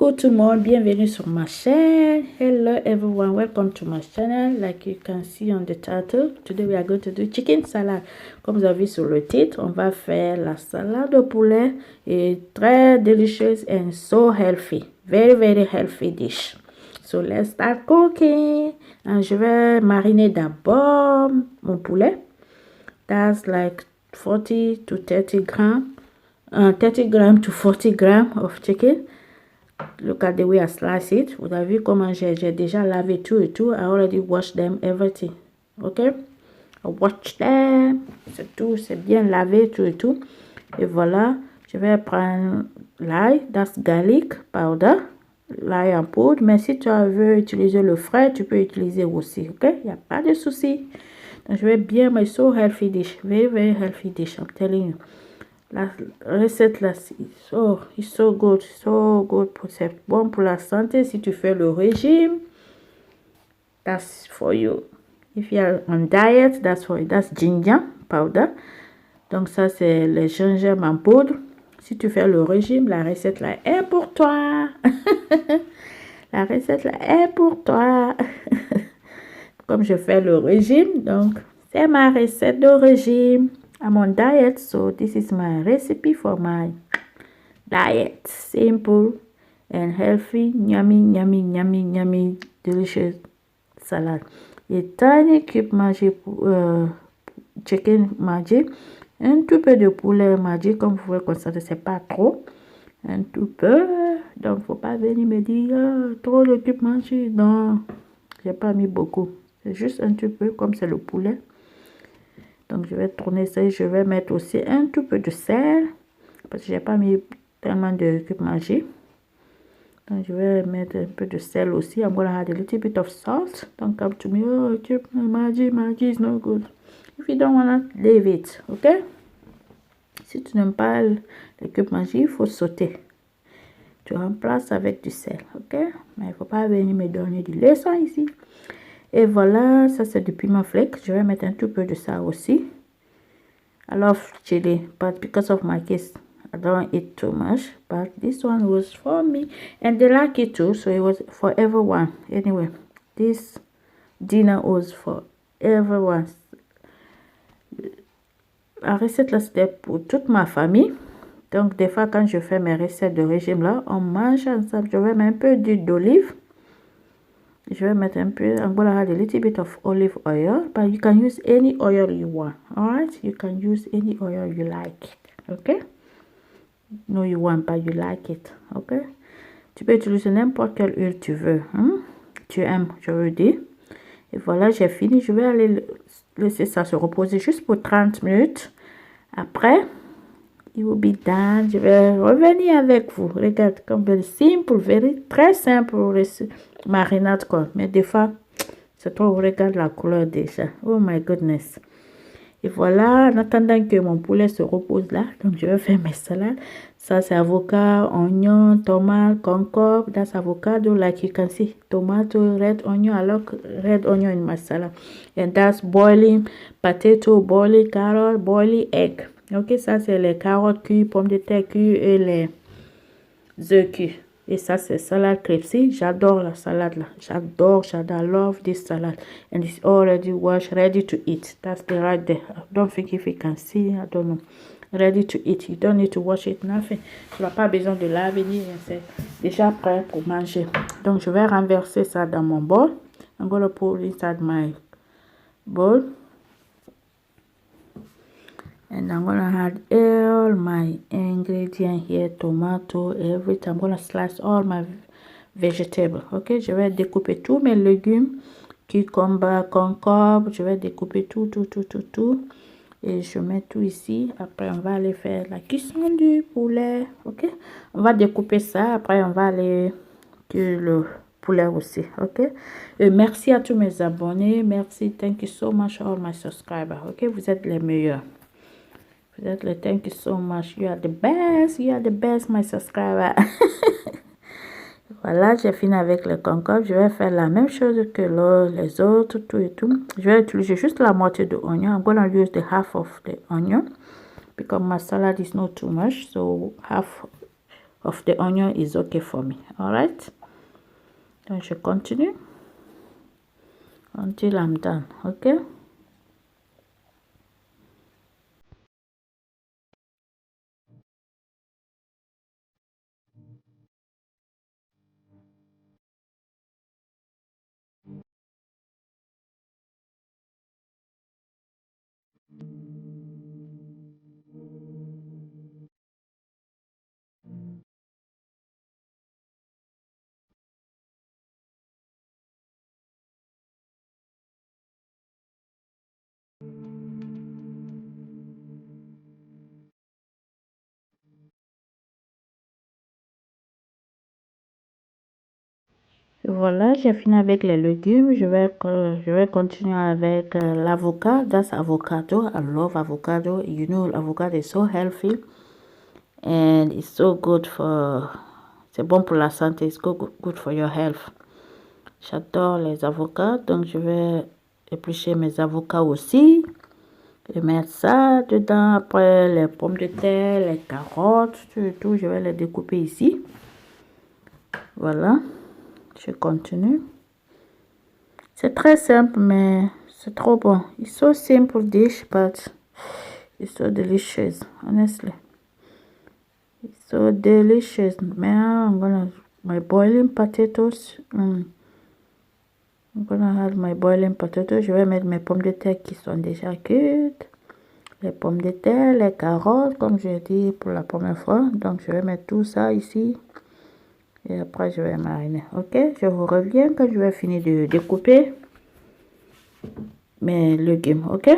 Coucou tout le monde, bienvenue sur ma chaîne. Hello everyone, welcome to my channel. Like you can see on the title, today we are going to do chicken salad. Comme vous avez vu sur le titre, on va faire la salade au poulet et très délicieuse and so healthy. Very healthy dish. So let's start cooking. And je vais mariner d'abord mon poulet. That's like 40 to 30 gram. 30 gram to 40 gram of chicken. Look at the way I slice it. Vous avez vu comment j'ai déjà lavé tout et tout. I already washed them, everything. Okay? I washed them. C'est tout, c'est bien lavé tout et tout. Et voilà, je vais prendre l'ail, that's garlic powder. L'ail en poudre. Mais si tu veux utiliser le frais, tu peux utiliser aussi. Ok? Il n'y a pas de souci. Donc, je vais bien, mais so healthy dish. Very healthy dish, I'm telling you. La recette là, it's so good, c'est bon pour la santé. Si tu fais le régime, that's for you. If you are on diet, that's for you. That's ginger powder. Donc ça c'est le gingembre en poudre. Si tu fais le régime, la recette là est pour toi. La recette là est pour toi. Comme je fais le régime, donc c'est ma recette de régime. I'm on diet, so this is my recipe for my diet. Simple and healthy, yummy, delicious salad. A tiny cube Maggi, chicken Maggi, un tout peu de poulet Maggi, comme vous pouvez constater, c'est pas trop. Un tout peu, donc faut pas venir me dire trop de cube Maggi. Non, j'ai pas mis beaucoup. C'est juste un tout peu, comme c'est le poulet. Donc, je vais tourner ça et je vais mettre aussi un tout peu de sel. Parce que j'ai pas mis tellement de cube Maggi. Donc, je vais mettre un peu de sel aussi. I'm going to add a little bit of salt. Don't come to me, oh, cube Maggi is no good. If you don't want to, leave it, ok? Si tu n'aimes pas le cube Maggi, il faut sauter. Tu remplaces avec du sel, ok? Mais il ne faut pas venir me donner du leçon ici. Et voilà, ça c'est du piment flake. Je vais mettre un tout peu de ça aussi. I love chili, but because of my kids, I don't eat too much. But this one was for me, and they like it too, so it was for everyone. Anyway, this dinner was for everyone. La recette là, c'était pour toute ma famille. Donc, des fois, quand je fais mes recettes de régime là, on mange ensemble. Je vais mettre un peu d'huile d'olive. Je vais mettre un peu, I'm going to add a little bit of olive oil, but you can use any oil you want, alright? You can use any oil you like, okay? No, you want, but you like it, okay? Tu peux utiliser n'importe quelle huile tu veux, tu aimes, je veux dire. Et voilà, j'ai fini. Je vais aller laisser ça se reposer juste pour 30 minutes. Après, it will be done. Je vais revenir avec vous. Regarde, comme simple, très simple marinade quoi. Mais des fois, c'est trop, regarde la couleur déjà. Oh my goodness. Et voilà, en attendant que mon poulet se repose là, donc je vais faire mes salades. Ça c'est avocat, oignon, tomate, concombre. That's avocado, like you can see. Tomato, red onion, I like red onion in my salad. And that's boiling potato, boiling carrot, boiling egg. Ok, ça c'est les carottes cuites, pommes de terre cuites et les œufs cuits. Et ça c'est salade crepes. J'adore la salade là. J'adore, I love this salad. And it's already washed, ready to eat. That's the right there. I don't think if you can see, I don't know. Ready to eat. You don't need to wash it, nothing. Tu n'as pas besoin de laver ni rien. C'est déjà prêt pour manger. Donc je vais renverser ça dans mon bol. I'm going to put inside my bowl. And I'm going to add all my ingredients here, tomato, everything. I'm going to slice all my vegetables. Ok, je vais découper tous mes légumes, cucumber, concombre. Je vais découper tout. Et je mets tout ici. Après, on va aller faire la cuisson du poulet. Ok, on va découper ça. Après, on va aller cuire le poulet aussi. Ok, et merci à tous mes abonnés. Merci, thank you so much all my subscribers. Ok, vous êtes les meilleurs. Thank you so much. You are the best, my subscriber. Voilà, j'ai fini avec le concombre. Je vais faire la même chose que les autres, tout et tout. Je vais utiliser juste la moitié de oignon. I'm gonna use the half of the onion because my salad is not too much, so half of the onion is okay for me. All right, donc je continue until I'm done. Okay. Voilà, j'ai fini avec les légumes. Je vais continuer avec l'avocat. That's avocado. I love avocado. You know, avocado is so healthy and it's so good for. C'est bon pour la santé. It's good for your health. J'adore les avocats, donc je vais éplucher mes avocats aussi. Et mettre ça dedans. Après, les pommes de terre, les carottes, tout, je vais les découper ici. Voilà. Je continue. C'est très simple, mais c'est trop bon. It's so simple dish, but it's so delicious, honestly. It's so delicious. Now I'm gonna my boiling potatoes. I'm gonna add my boiling potatoes. Je vais mettre mes pommes de terre qui sont déjà cuites. Les pommes de terre, les carottes, comme j'ai dit pour la première fois. Donc je vais mettre tout ça ici. Et après, je vais mariner. Ok, je vous reviens quand je vais finir de découper mes légumes. Ok.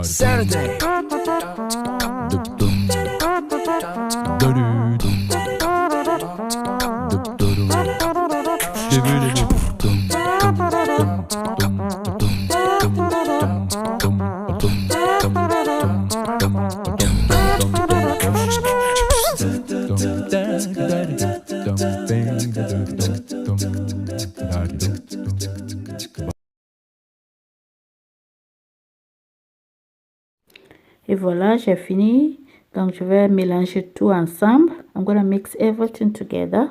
Saturday. Et voilà, j'ai fini. Donc, je vais mélanger tout ensemble. I'm gonna mix everything together.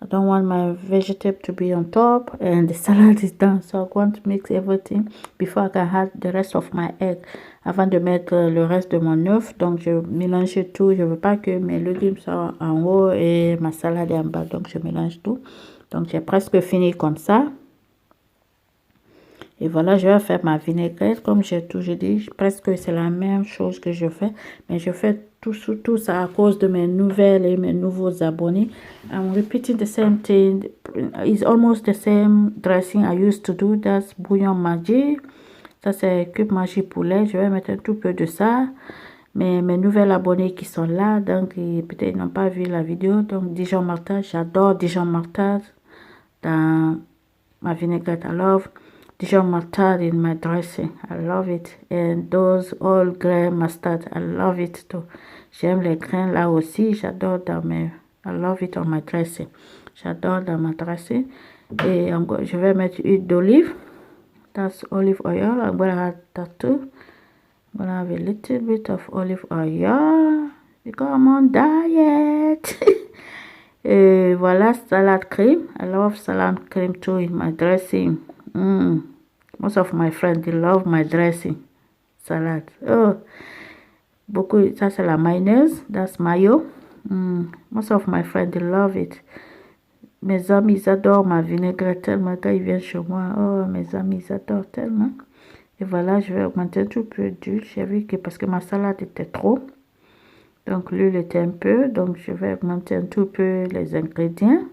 I don't want my vegetable to be on top and the salad is done. So I want to mix everything before I can add the rest of my egg. Avant de mettre le reste de mon œuf. Donc, je mélange tout. Je veux pas que mes légumes soient en haut et ma salade est en bas. Donc, je mélange tout. Donc, j'ai presque fini comme ça. Et voilà, je vais faire ma vinaigrette. Comme j'ai toujours dit, presque c'est la même chose que je fais. Mais je fais tout ça à cause de mes nouvelles et mes nouveaux abonnés. I'm repeating the same thing. It's almost the same dressing I used to do. That's bouillon Maggi. Ça, c'est cube Maggi poulet. Je vais mettre un tout peu de ça. Mais mes nouvelles abonnés qui sont là, donc peut-être ils n'ont pas vu la vidéo. Donc, Dijon Martade, j'adore Dijon Martade dans ma vinaigrette. I love Dijon mustard in my dressing. I love it. And those all grain mustard. I love it too. J'aime les grains là aussi. J'adore dans mes... I love it on my dressing. J'adore dans ma dressing. Et je vais mettre huile d'olive. That's olive oil. I'm going to add that too. I'm going to have a little bit of olive oil. Because I'm on diet. Et voilà, salad cream. I love salad cream too in my dressing. Most of my friends, they love my dressing. Salad. Oh, beaucoup. Ça, c'est la mayonnaise. That's mayo. Most of my friends, they love it. Mes amis, ils adorent ma vinaigrette tellement quand ils viennent chez moi. Oh, mes amis, ils adorent tellement. Et voilà, je vais augmenter un tout peu d'huile. J'ai vu que parce que ma salade était trop. Donc, l'huile était un peu. Donc, je vais augmenter un tout peu les ingrédients.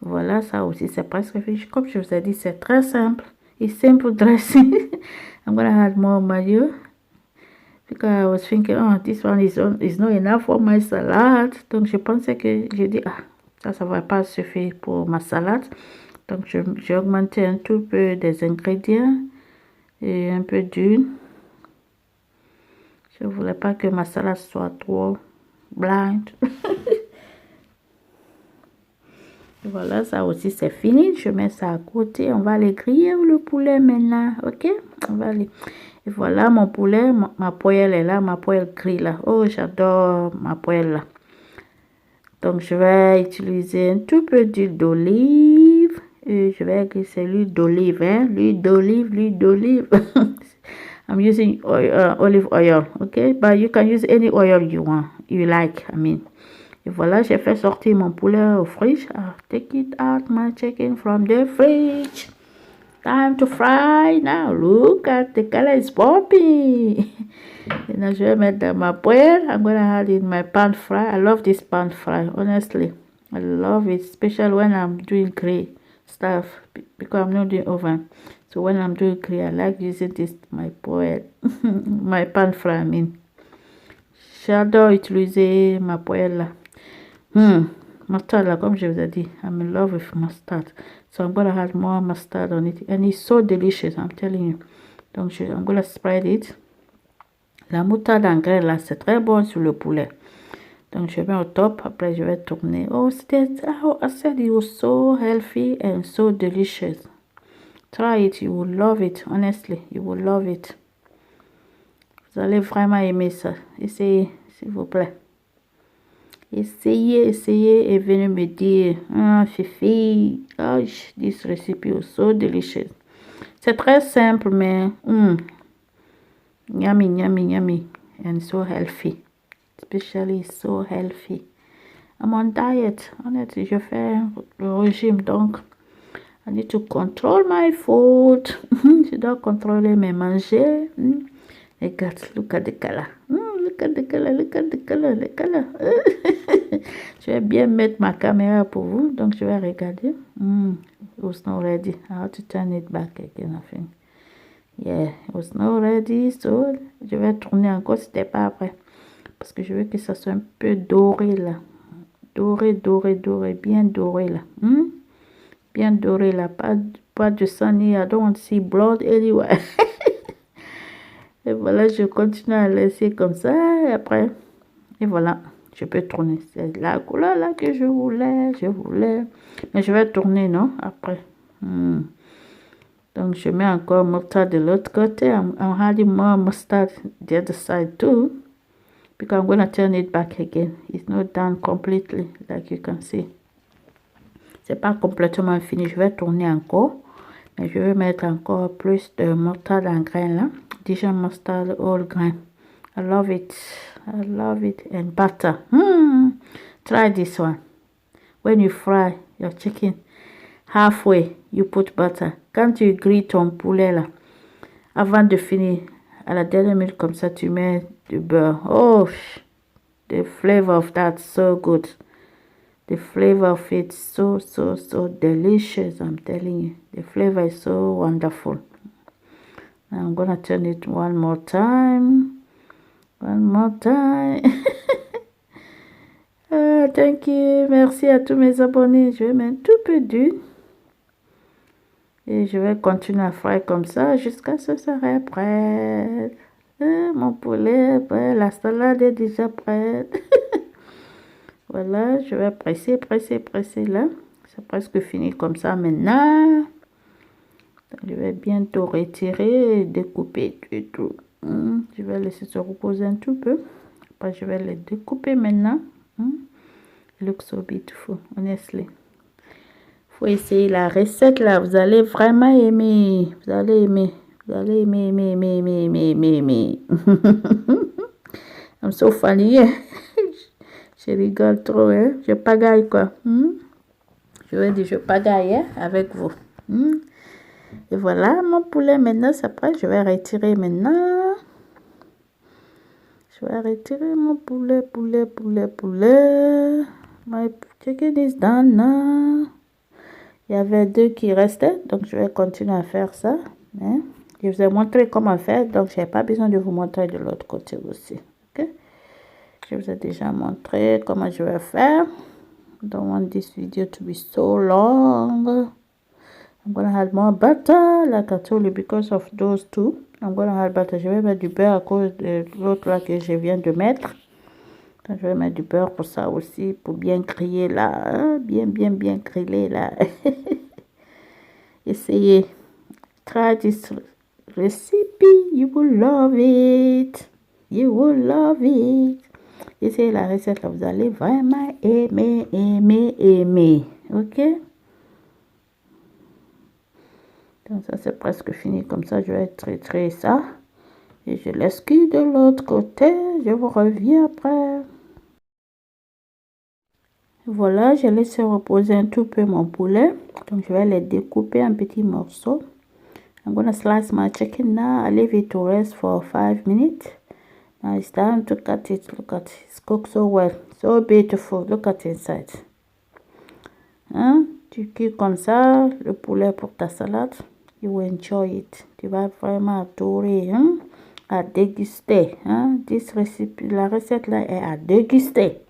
Voilà, ça aussi, c'est presque fini. Comme je vous ai dit, c'est très simple. It's simple dressing. I'm going to add more mayo. Because I was thinking, oh, this one is not enough for my salad. Donc, je pensais que, j'ai dit, ah, ça va pas suffire pour ma salade. Donc, j'ai augmenté un tout peu des ingrédients et un peu d'huile. Je ne voulais pas que ma salade soit trop blanche. Voilà, ça aussi c'est fini. Je mets ça à côté. On va aller griller le poulet maintenant. Ok? On va aller. Et voilà mon poulet. Ma poêle est là. Ma poêle grille là. Oh, j'adore ma poêle là. Donc, je vais utiliser un tout peu d'huile d'olive. Et je vais glisser l'huile d'olive. Hein? L'huile d'olive, l'huile d'olive. I'm using oil, olive oil. Okay? But you can use any oil you like. I mean. Et voilà, j'ai fait sortir mon poulet au fridge. Take it out my chicken from the fridge. Time to fry now. Look at the color is popping. Et là, je vais mettre dans ma poêle. I'm gonna add in my pan fry. I love this pan fry, honestly. I love it, especially when I'm doing grill stuff because I'm not doing oven. So when I'm doing grill, I like using this my poêle, my pan fry. I mean, j'adore utiliser ma poêle là. Mustard, like comme je vous ai dit, I'm in love with mustard. So I'm gonna add more mustard on it. And it's so delicious, I'm telling you. Donc, I'm gonna spread it. La moutarde en graines, là, c'est très bon sur le poulet. Donc, je mets au top. Après, je vais tourner. Oh, I said it was so healthy and so delicious. Try it. You will love it. Honestly, you will love it. Vous allez vraiment aimer ça. Essayez, s'il vous plaît. Essayez et venez me dire, Fifi, this recipe was so delicious. C'est très simple, mais yummy, yummy, yummy, and so healthy. Especially so healthy. I'm on diet. Honnêtement, je fais le régime, donc I need to control my food. Je dois contrôler mes manger. Regarde, look at the color. Look at the color, look at the color, the color. Je vais bien mettre ma caméra pour vous, donc je vais regarder. It was not ready. I have to turn it back again, I think. Yeah, it was not ready, so je vais tourner encore, c'était pas après. Parce que je veux que ça soit un peu doré là. Doré, doré, doré, bien doré là. Bien doré là, pas de sang ni, I don't want to see blood anywhere. Et voilà, je continue à laisser comme ça, et après, et voilà, je peux tourner. C'est la couleur là que je voulais. Mais je vais tourner, non, après. Donc, je mets encore mustard de l'autre côté. I'm adding more mustard the other side too. Because I'm going to turn it back again. It's not done completely, like you can see. C'est pas complètement fini. Je vais tourner encore. Mais je vais mettre encore plus de mustard en grain là. Dijon mustard all grain. I love it. I love it. And butter. Try this one. When you fry your chicken, halfway, you put butter. Quand tu grilles ton poulet là, avant de finir, à la dernière minute comme ça, tu mets du beurre. Oh, the flavor of that so good. The flavor of it so delicious, I'm telling you. The flavor is so wonderful. Now I'm gonna turn it one more time. One more time. Thank you. Merci à tous mes abonnés. Je vais mettre un tout peu d'huile. Et je vais continuer à fry comme ça jusqu'à ce que ça soit prêt. Mon poulet est prêt. La salade est déjà prête. Voilà, je vais presser là. C'est presque fini comme ça maintenant. Je vais bientôt retirer et découper tout. Je vais laisser se reposer un tout peu. Après, je vais les découper maintenant. It looks so beautiful, honestly. Faut essayer la recette là. Vous allez vraiment aimer. Vous allez aimer. I'm so funny. Je rigole trop, hein. Je pagaille quoi. Je vais dire je pagaille hein, avec vous. Et voilà, mon poulet maintenant, c'est prêt. Je vais retirer maintenant. Je vais retirer mon poulet. My chicken is done now. Il y avait 2 qui restaient, donc je vais continuer à faire ça. Hein? Je vous ai montré comment faire, donc je n'ai pas besoin de vous montrer de l'autre côté aussi. Okay? Je vous ai déjà montré comment je vais faire. I don't want this video to be so long. I'm gonna add more butter, like I told you, because of those two. I'm gonna add butter. Je vais mettre du beurre à cause de l'autre là que je viens de mettre. Donc, je vais mettre du beurre pour ça aussi, pour bien griller là, hein? Bien griller là. Essayez. Try this recipe, you will love it. You will love it. Essayez la recette là, vous allez vraiment aimer. Ok? Donc ça c'est presque fini. Comme ça, je vais traiter ça. Et je laisse cuire de l'autre côté. Je vous reviens après. Voilà, j'ai laissé reposer un tout peu mon poulet. Donc je vais les découper en petits morceaux. I'm gonna slice my chicken now. I leave it to rest for 5 minutes. Now it's time to cut it. Look at it. It's cooked so well. So beautiful. Look at inside. Hein? Tu cuis comme ça le poulet pour ta salade. You will enjoy it. Tu vas vraiment adorer, hein? À déguster. Hein? La recette là est à déguster.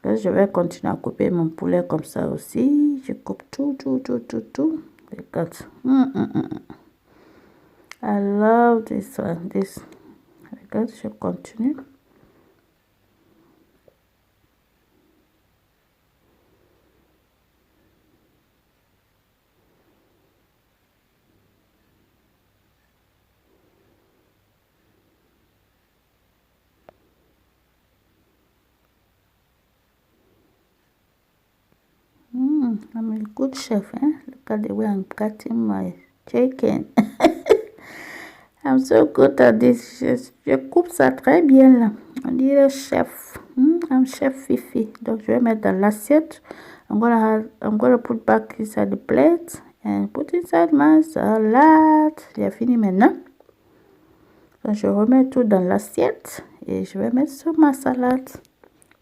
Là, je vais continuer à couper mon poulet comme ça aussi. Je coupe tout. Regarde. I love this one. Regarde, je continue. I'm a good chef, eh? Look at the way I'm cutting my chicken. I'm so good at this. Je coupe ça très bien là. On dirait chef. I'm chef Fifi. Donc je vais mettre dans l'assiette. I'm gonna put back inside the plate and put inside my salad. J'ai fini maintenant. Donc je remets tout dans l'assiette et je vais mettre sur ma salade.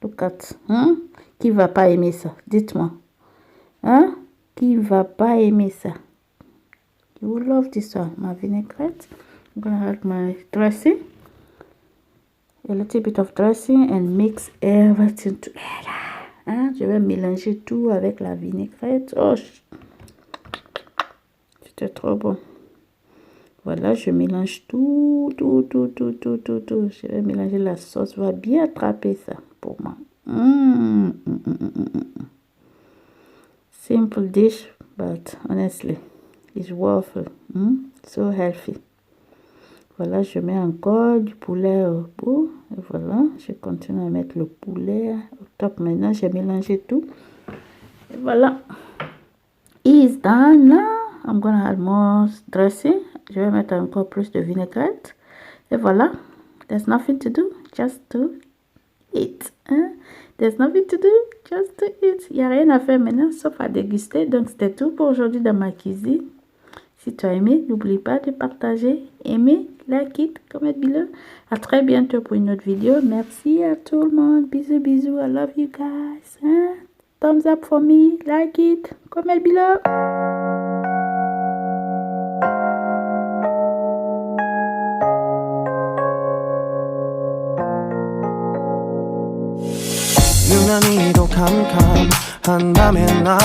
Look at. Qui va pas aimer ça? Dites-moi. Hein? Qui va pas aimer ça? You will love this one. My vinaigrette. I'm gonna add my dressing. A little bit of dressing and mix everything together. Hein? Je vais mélanger tout avec la vinaigrette. Oh, c'était trop bon. Voilà, je mélange tout. Je vais mélanger la sauce. Va bien attraper ça pour moi. Simple dish, but honestly, it's worth it. So healthy. Voilà, je mets encore du poulet au bout. Et voilà, je continue à mettre le poulet au top. Maintenant, j'ai mélangé tout. Et voilà. It's done now. I'm gonna add more dressing. Je vais mettre encore plus de vinaigrette. Et voilà. There's nothing to do. Just to eat. Hein? There's nothing to do. Just to eat. Il n'y a rien à faire maintenant sauf à déguster. Donc, c'était tout pour aujourd'hui dans ma cuisine. Si tu as aimé, n'oublie pas de partager, aimer, like it, comment below. À très bientôt pour une autre vidéo. Merci à tout le monde. Bisous. I love you guys. Hein? Thumbs up for me. Like it. Comment below. 유난히도 캄캄한 밤에 나